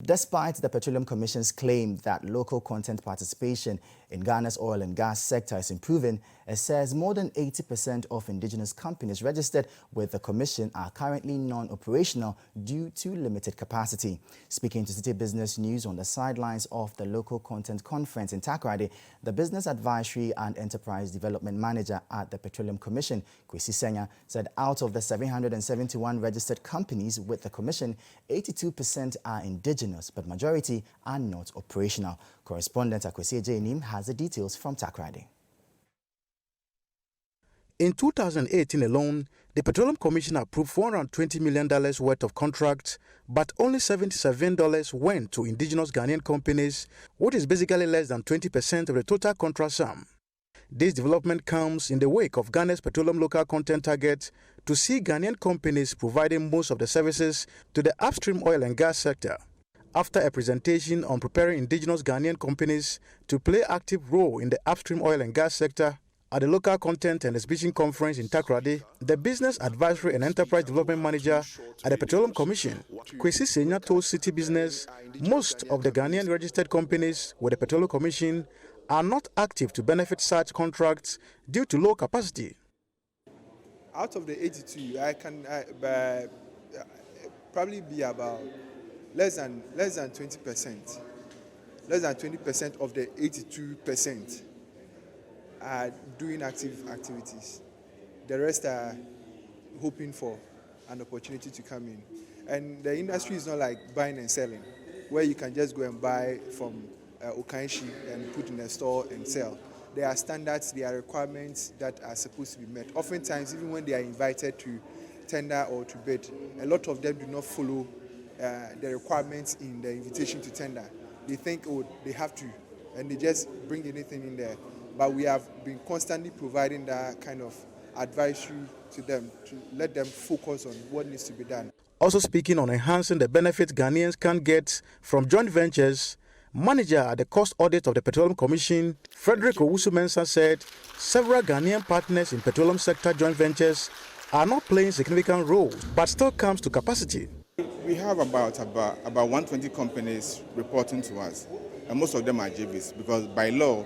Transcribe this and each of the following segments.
Despite the Petroleum Commission's claim that local content participation in Ghana's oil and gas sector is improving, it says more than 80% of indigenous companies registered with the Commission are currently non-operational due to limited capacity. Speaking to City Business News on the sidelines of the local content conference in Takoradi, the Business Advisory and Enterprise Development Manager at the Petroleum Commission, Akwasi, said out of the 771 registered companies with the Commission, 82% are indigenous, but majority are not operational. Correspondent Akwasi Annim has the details from Takoradi. In 2018 alone, the Petroleum Commission approved $420 million worth of contracts, but only $77 went to indigenous Ghanaian companies, which is basically less than 20% of the total contract sum. This development comes in the wake of Ghana's petroleum local content target to see Ghanaian companies providing most of the services to the upstream oil and gas sector. After a presentation on preparing indigenous Ghanaian companies to play active role in the upstream oil and gas sector at the Local Content and Exhibition Conference in Takoradi, the Business Advisory and Enterprise Development Manager at the Petroleum Commission, Akwasi, told City Business most of the Ghanaian registered companies with the Petroleum Commission are not active to benefit such contracts due to low capacity. Out of the 82, I can probably be about less than 20%. Less than 20% of the 82% are doing active activities. The rest are hoping for an opportunity to come in. And the industry is not like buying and selling, where you can just go and buy from Okanshi and put in a store and sell. There are standards, there are requirements that are supposed to be met. Oftentimes, even when they are invited to tender or to bid, a lot of them do not follow the requirements in the invitation to tender. They think, oh, they have to, and they just bring anything in there. But we have been constantly providing that kind of advisory to them to let them focus on what needs to be done. Also speaking on enhancing the benefits Ghanaians can get from joint ventures, manager at the cost audit of the Petroleum Commission, Frederick Owusu-Mensah, said several Ghanaian partners in petroleum sector joint ventures are not playing significant roles, but still comes to capacity. We have about 120 companies reporting to us, and most of them are JVs, because by law,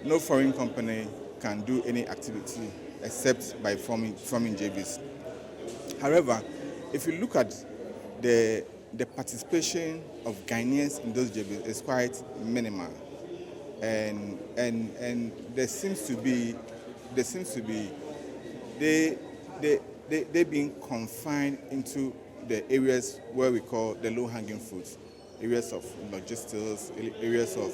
no foreign company can do any activity except by forming JVs. However, if you look at the participation of Ghanaians in those JVs, is quite minimal, and there seems to be they being confined into the areas where we call the low-hanging fruits, areas of logistics, areas of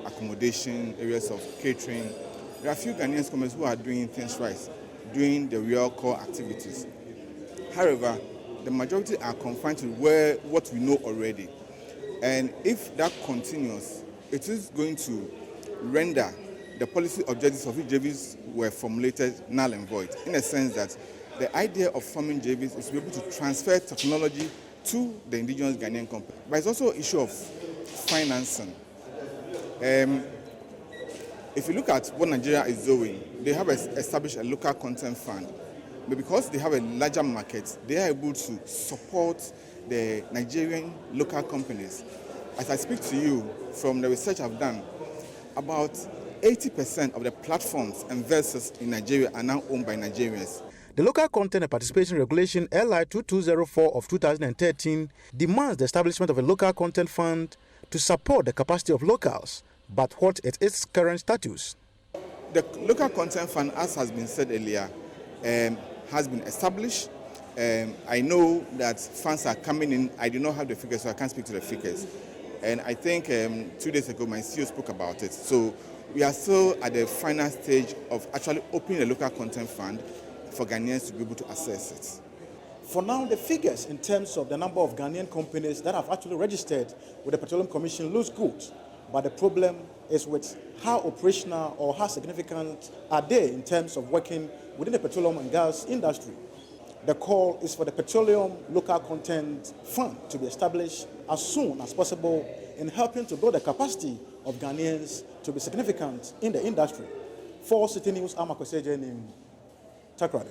accommodation, areas of catering. There are a few Ghanaian companies who are doing things right, doing the real core activities. However, the majority are confined to what we know already. And if that continues, it is going to render the policy objectives of which JVs were formulated null and void, in a sense that the idea of forming JVs is to be able to transfer technology to the indigenous Ghanaian company. But it's also an issue of financing. If you look at what Nigeria is doing, they have established a local content fund. But because they have a larger market, they are able to support the Nigerian local companies. As I speak to you, from the research I've done, about 80% of the platforms and vessels in Nigeria are now owned by Nigerians. The Local Content and Participation Regulation LI 2204 of 2013 demands the establishment of a local content fund to support the capacity of locals. But what is its current status? The Local Content Fund, as has been said earlier, has been established. I know that funds are coming in. I do not have the figures, so I can't speak to the figures. And I think 2 days ago, my CEO spoke about it. So we are still at the final stage of actually opening a local content fund for Ghanaians to be able to access it. For now, the figures in terms of the number of Ghanaian companies that have actually registered with the Petroleum Commission looks good. But the problem is with how operational or how significant are they in terms of working within the petroleum and gas industry. The call is for the Petroleum Local Content Fund to be established as soon as possible in helping to build the capacity of Ghanaians to be significant in the industry. For City News, I'm Akwasi Annim, Takoradi.